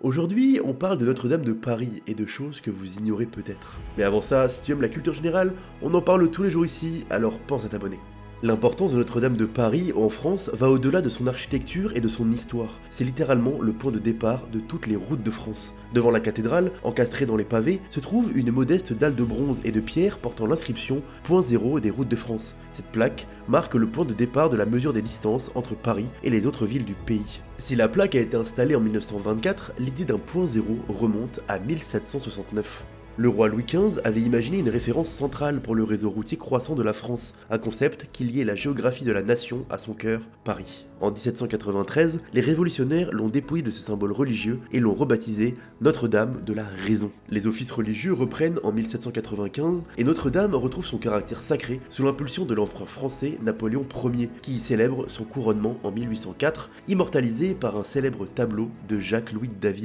Aujourd'hui, on parle de Notre-Dame de Paris et de choses que vous ignorez peut-être. Mais avant ça, si tu aimes la culture générale, on en parle tous les jours ici, alors pense à t'abonner. L'importance de Notre-Dame de Paris en France va au-delà de son architecture et de son histoire. C'est littéralement le point de départ de toutes les routes de France. Devant la cathédrale, encastrée dans les pavés, se trouve une modeste dalle de bronze et de pierre portant l'inscription Point zéro des routes de France. Cette plaque marque le point de départ de la mesure des distances entre Paris et les autres villes du pays. Si la plaque a été installée en 1924, l'idée d'un point zéro remonte à 1769. Le roi Louis XV avait imaginé une référence centrale pour le réseau routier croissant de la France, un concept qui liait la géographie de la nation à son cœur, Paris. En 1793, les révolutionnaires l'ont dépouillé de ce symbole religieux et l'ont rebaptisé Notre-Dame de la Raison. Les offices religieux reprennent en 1795 et Notre-Dame retrouve son caractère sacré sous l'impulsion de l'empereur français Napoléon Ier, qui y célèbre son couronnement en 1804, immortalisé par un célèbre tableau de Jacques-Louis David.